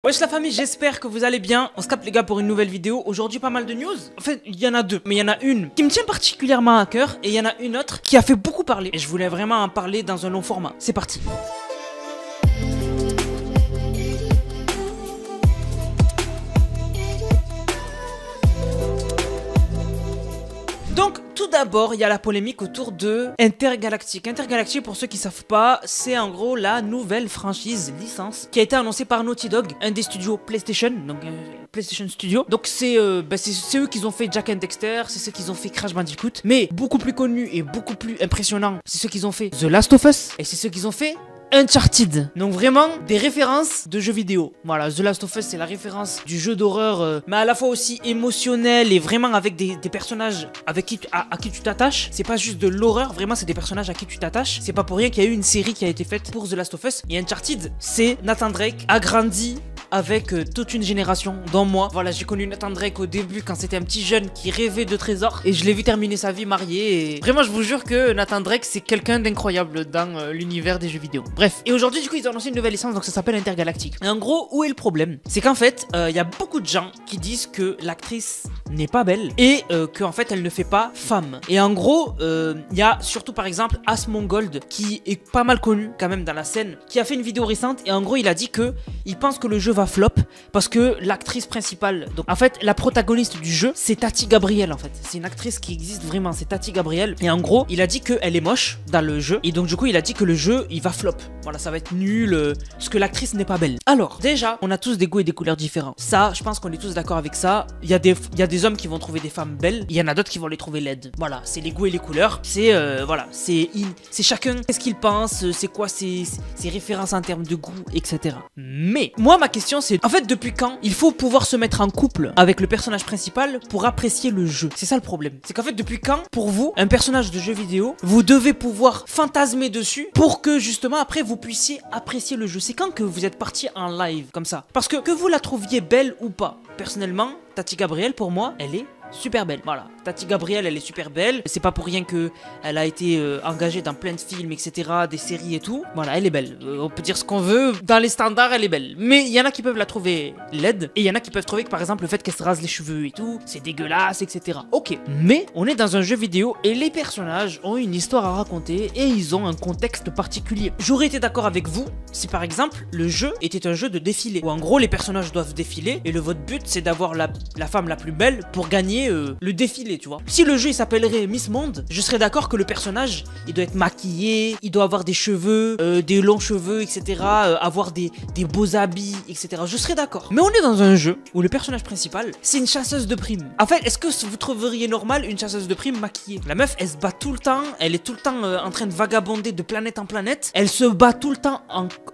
Wesh la famille, j'espère que vous allez bien. On se capte les gars pour une nouvelle vidéo. Aujourd'hui pas mal de news. En fait il y en a deux, mais il y en a une qui me tient particulièrement à cœur et il y en a une autre qui a fait beaucoup parler. Et je voulais vraiment en parler dans un long format. C'est parti. Donc tout d'abord il y a la polémique autour de Intergalactic. Intergalactic, pour ceux qui savent pas, c'est en gros la nouvelle franchise licence qui a été annoncée par Naughty Dog, un des studios PlayStation, donc PlayStation Studio. Donc c'est eux qui ont fait Jack and Dexter, c'est ceux qui ont fait Crash Bandicoot, mais beaucoup plus connu et beaucoup plus impressionnant, c'est ceux qui ont fait The Last of Us et c'est ceux qui ont fait Uncharted. Donc vraiment des références de jeux vidéo. Voilà, The Last of Us c'est la référence du jeu d'horreur, mais à la fois aussi émotionnel et vraiment avec des personnages avec qui à qui tu t'attaches. C'est pas juste de l'horreur, vraiment c'est des personnages à qui tu t'attaches. C'est pas pour rien qu'il y a eu une série qui a été faite pour The Last of Us. Et Uncharted, c'est Nathan Drake agrandi avec toute une génération, dont moi. Voilà, j'ai connu Nathan Drake au début quand c'était un petit jeune qui rêvait de trésors et je l'ai vu terminer sa vie marié. Et vraiment, je vous jure que Nathan Drake c'est quelqu'un d'incroyable dans l'univers des jeux vidéo. Bref, et aujourd'hui du coup ils ont annoncé une nouvelle licence, donc ça s'appelle Intergalactic. Et en gros, où est le problème? C'est qu'en fait, il y a beaucoup de gens qui disent que l'actrice n'est pas belle et qu'en fait elle ne fait pas femme. Et en gros, il y a surtout par exemple Asmongold qui est pas mal connu quand même dans la scène, qui a fait une vidéo récente et en gros il a dit que il pense que le jeu va flop parce que l'actrice principale, donc en fait la protagoniste du jeu, c'est Tati Gabrielle en fait. C'est une actrice qui existe vraiment, c'est Tati Gabrielle. Et en gros, il a dit qu'elle est moche dans le jeu et donc du coup il a dit que le jeu il va flop. Voilà, ça va être nul parce que l'actrice n'est pas belle. Alors déjà, on a tous des goûts et des couleurs différents. Ça, je pense qu'on est tous d'accord avec ça. Il y a des hommes qui vont trouver des femmes belles, il y en a d'autres qui vont les trouver laides. Voilà, c'est les goûts et les couleurs. C'est voilà, c'est chacun qu'est-ce qu'il pense, c'est quoi ses références en termes de goût, etc. Mais moi ma question c'est, en fait depuis quand il faut pouvoir se mettre en couple avec le personnage principal pour apprécier le jeu? C'est ça le problème. C'est qu'en fait depuis quand pour vous un personnage de jeu vidéo vous devez pouvoir fantasmer dessus pour que justement après vous puissiez apprécier le jeu? C'est quand que vous êtes parti en live comme ça? Parce que vous la trouviez belle ou pas, personnellement Tati Gabrielle pour moi elle est super belle. Voilà, Tati Gabrielle elle est super belle. C'est pas pour rien que elle a été engagée dans plein de films, etc., des séries et tout. Voilà, elle est belle, on peut dire ce qu'on veut, dans les standards elle est belle. Mais il y en a qui peuvent la trouver laide et il y en a qui peuvent trouver que par exemple le fait qu'elle se rase les cheveux et tout c'est dégueulasse, etc. Ok, mais on est dans un jeu vidéo et les personnages ont une histoire à raconter et ils ont un contexte particulier. J'aurais été d'accord avec vous si par exemple le jeu était un jeu de défilé où en gros les personnages doivent défiler et votre but c'est d'avoir la femme la plus belle pour gagner le défilé, tu vois. Si le jeu il s'appellerait Miss Monde, je serais d'accord que le personnage il doit être maquillé, il doit avoir des cheveux, des longs cheveux, etc., avoir des beaux habits, etc. Je serais d'accord. Mais on est dans un jeu où le personnage principal c'est une chasseuse de primes. En fait, est-ce que vous trouveriez normal une chasseuse de primes maquillée? La meuf elle se bat tout le temps, elle est tout le temps en train de vagabonder de planète en planète, elle se bat tout le temps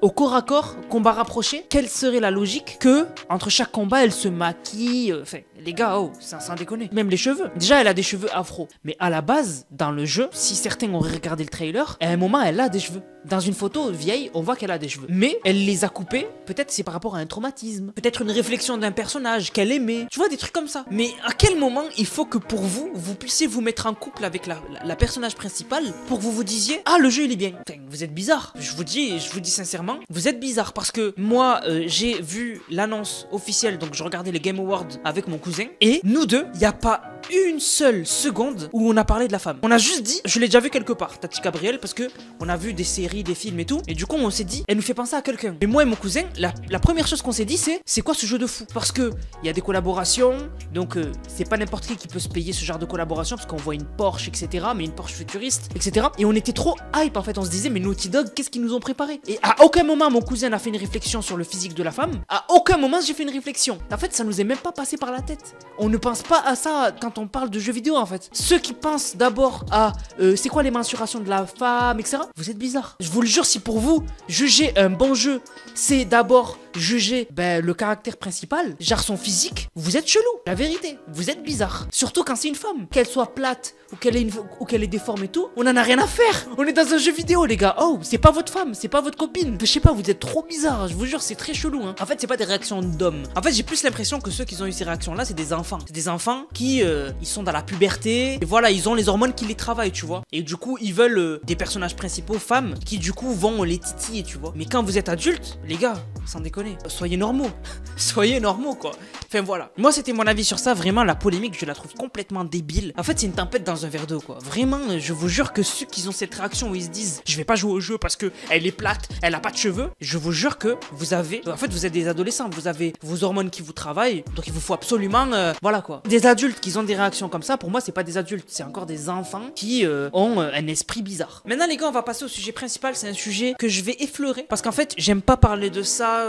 au corps à corps, combat rapproché. Quelle serait la logique que entre chaque combat elle se maquille? Enfin les gars, oh, sans déconner. Même les cheveux. Déjà, elle a des cheveux afro. Mais à la base, dans le jeu, si certains auraient regardé le trailer, à un moment, elle a des cheveux. Dans une photo vieille, on voit qu'elle a des cheveux. Mais elle les a coupés. Peut-être c'est par rapport à un traumatisme. Peut-être une réflexion d'un personnage qu'elle aimait. Tu vois, des trucs comme ça. Mais à quel moment il faut que pour vous, vous puissiez vous mettre en couple avec la personnage principale pour que vous vous disiez « Ah, le jeu, il est bien. » Enfin, vous êtes bizarre. Je vous dis sincèrement, vous êtes bizarre. Parce que moi, j'ai vu l'annonce officielle. Donc, je regardais les Game Awards avec mon cousin. Et nous deux, il n'y a pas une seule seconde où on a parlé de la femme. On a juste dit, je l'ai déjà vu quelque part, Tati Gabrielle, parce que on a vu des séries, des films et tout, et du coup on s'est dit, elle nous fait penser à quelqu'un. Et moi et mon cousin, la première chose qu'on s'est dit c'est quoi ce jeu de fou? Parce que il y a des collaborations, donc c'est pas n'importe qui peut se payer ce genre de collaboration, parce qu'on voit une Porsche, etc., mais une Porsche futuriste, etc. Et on était trop hype en fait, on se disait mais Naughty Dog, qu'est-ce qu'ils nous ont préparé? Et à aucun moment mon cousin a fait une réflexion sur le physique de la femme, à aucun moment j'ai fait une réflexion. En fait ça nous est même pas passé par la tête. On ne pense pas à ça quand on parle de jeux vidéo en fait. Ceux qui pensent d'abord à c'est quoi les mensurations de la femme, etc., vous êtes bizarres. Je vous le jure, si pour vous juger un bon jeu c'est d'abord juger le caractère principal, genre son physique, vous êtes chelou. La vérité, vous êtes bizarre. Surtout quand c'est une femme, qu'elle soit plate ou qu'elle est déforme et tout, on en a rien à faire. On est dans un jeu vidéo les gars. Oh, c'est pas votre femme, c'est pas votre copine. Je sais pas, vous êtes trop bizarre. Je vous jure, c'est très chelou hein. En fait c'est pas des réactions d'hommes. En fait j'ai plus l'impression que ceux qui ont eu ces réactions là c'est des enfants. C'est des enfants qui ils sont dans la puberté, et voilà, ils ont les hormones qui les travaillent, tu vois. Et du coup, ils veulent des personnages principaux femmes qui du coup vont les titiller, tu vois. Mais quand vous êtes adulte, les gars, sans déconner, soyez normaux. Soyez normaux, quoi. Enfin voilà. Moi, c'était mon avis sur ça. Vraiment, la polémique, je la trouve complètement débile. En fait, c'est une tempête dans un verre d'eau, quoi. Vraiment, je vous jure que ceux qui ont cette réaction où ils se disent je vais pas jouer au jeu parce que elle est plate, elle a pas de cheveux, je vous jure que vous avez, en fait, vous êtes des adolescents, vous avez vos hormones qui vous travaillent, donc il vous faut absolument, voilà quoi. Des adultes qui ont des réactions comme ça, pour moi, c'est pas des adultes, c'est encore des enfants qui ont un esprit bizarre. Maintenant, les gars, on va passer au sujet principal. C'est un sujet que je vais effleurer parce qu'en fait, j'aime pas parler de ça.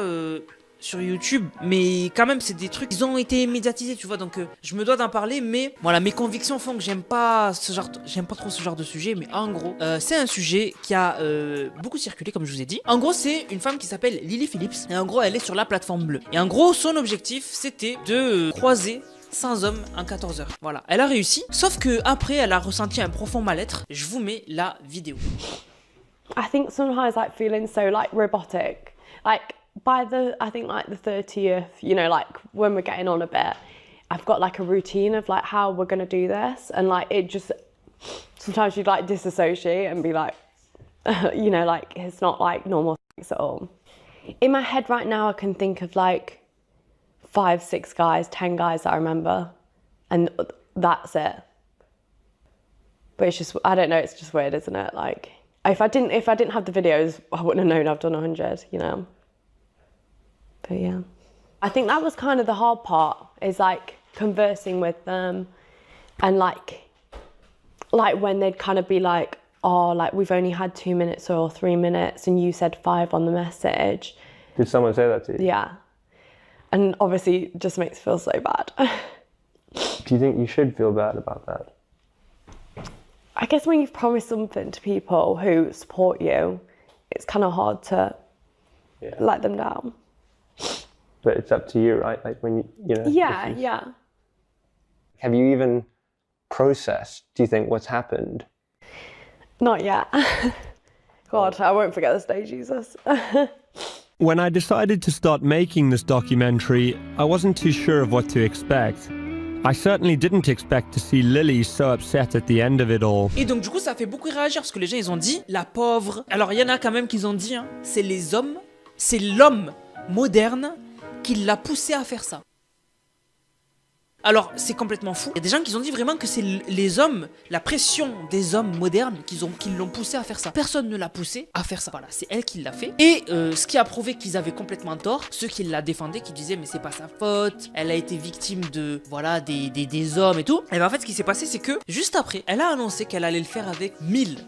Sur YouTube, mais quand même c'est des trucs qui ont été médiatisés, tu vois, donc je me dois d'en parler, mais voilà, mes convictions font que j'aime pas trop ce genre de sujet, mais en gros c'est un sujet qui a beaucoup circulé, comme je vous ai dit. En gros, c'est une femme qui s'appelle Lily Phillips, et en gros elle est sur la plateforme bleue, et en gros son objectif c'était de croiser 100 hommes en 14 heures. Voilà, elle a réussi, sauf que après elle a ressenti un profond mal-être. Je vous mets la vidéo. I think sometimes like feeling so like robotic, like by I think like the 30th, you know, like when we're getting on a bit, I've got like a routine of like how we're gonna do this, and like it just sometimes you'd like disassociate and be like, you know, like it's not like normal things at all. In my head right now, I can think of like 5, 6 guys, 10 guys that I remember, and that's it. But it's just, I don't know, it's just weird, isn't it? Like if I didn't have the videos, I wouldn't have known I've done 100, you know. But yeah, I think that was kind of the hard part, is like conversing with them, and like when they'd kind of be like, oh, like we've only had 2 minutes or 3 minutes and you said 5 on the message. Did someone say that to you? Yeah. And obviously it just makes me feel so bad. Do you think you should feel bad about that? I guess when you've promised something to people who support you, it's kind of hard to let them down. But it's up to you, right? Like when you know. Yeah, yeah. Have you even processed, do you think, what's happened? Not yet. God, I won't forget this day, Jesus. When I decided to start making this documentary, I wasn't too sure of what to expect. I certainly didn't expect to see Lily so upset at the end of it all. Et donc du coup ça fait beaucoup réagir parce que les gens ils ont dit la pauvre. Alors il y en a quand même qui ont dit hein, c'est les hommes, c'est l'homme moderne qui l'a poussé à faire ça. Alors, c'est complètement fou. Il y a des gens qui ont dit vraiment que c'est les hommes, la pression des hommes modernes qui l'ont poussé à faire ça. Personne ne l'a poussé à faire ça. Voilà, c'est elle qui l'a fait. Et ce qui a prouvé qu'ils avaient complètement tort, ceux qui la défendaient, qui disaient mais c'est pas sa faute, elle a été victime de, voilà, des hommes et tout. Et bien en fait, ce qui s'est passé, c'est que juste après, elle a annoncé qu'elle allait le faire avec 1000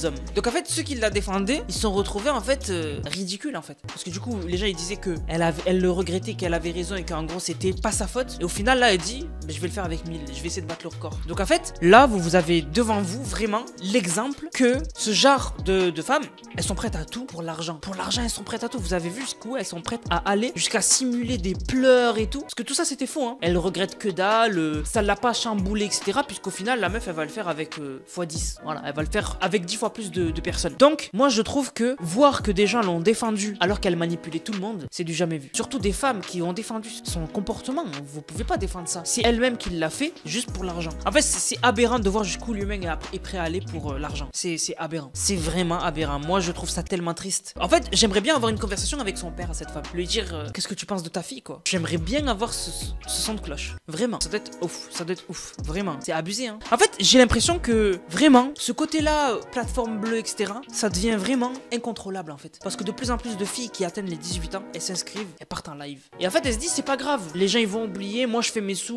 hommes. Donc en fait, ceux qui la défendaient, ils se sont retrouvés en fait ridicules en fait. Parce que du coup, les gens ils disaient que elle le regrettait, qu'elle avait raison et qu'en gros c'était pas sa faute. Et au final, là, elle dit mais je vais le faire avec 1000, je vais essayer de battre le record. Donc en fait, là, vous avez devant vous vraiment l'exemple que ce genre de femmes, elles sont prêtes à tout pour l'argent. Pour l'argent, elles sont prêtes à tout. Vous avez vu jusqu'où elles sont prêtes à aller, jusqu'à simuler des pleurs et tout. Parce que tout ça, c'était faux, hein. Elle regrette que dalle, ça l'a pas chamboulé, etc. Puisqu'au final, la meuf, elle va le faire avec x10. Voilà, elle va le faire avec 10 fois plus de personnes. Donc, moi, je trouve que voir que des gens l'ont défendue alors qu'elle manipulait tout le monde, c'est du jamais vu. Surtout des femmes qui ont défendu son comportement. Vous pouvez pas défendre ça. C'est elle-même qui l'a fait juste pour l'argent. En fait, c'est aberrant de voir jusqu'où l'humain est prêt à aller pour l'argent. C'est aberrant. C'est vraiment aberrant. Moi, je trouve ça tellement triste. En fait, j'aimerais bien avoir une conversation avec son père à cette femme. Lui dire qu'est-ce que tu penses de ta fille, quoi. J'aimerais bien avoir ce son de cloche. Vraiment. Ça doit être ouf. Ça doit être ouf. Vraiment. C'est abusé, hein. En fait, j'ai l'impression que vraiment, ce côté-là, plateforme bleue, etc., ça devient vraiment incontrôlable, en fait. Parce que de plus en plus de filles qui atteignent les 18 ans, elles s'inscrivent, elles partent en live. Et en fait, elles se disent, c'est pas grave. Les gens, ils vont oublier. Moi, je fais mes sous.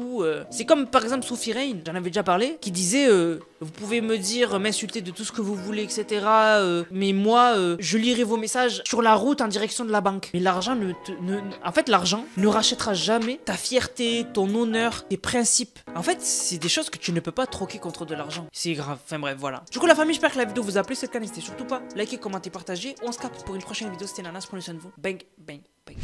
C'est comme par exemple Sophie Rain, j'en avais déjà parlé, qui disait vous pouvez me dire, m'insulter de tout ce que vous voulez, etc. Mais moi, je lirai vos messages sur la route en direction de la banque. Mais l'argent en fait, l'argent ne rachètera jamais ta fierté, ton honneur, tes principes. En fait, c'est des choses que tu ne peux pas troquer contre de l'argent. C'est grave. Enfin bref, voilà. Du coup, la famille, j'espère que la vidéo vous a plu. Cette canne, n'hésitez surtout pas. Likez, commentez, partagez. On se capte pour une prochaine vidéo. C'était Nanas. Prenez soin de vous. Bang, bang, bang.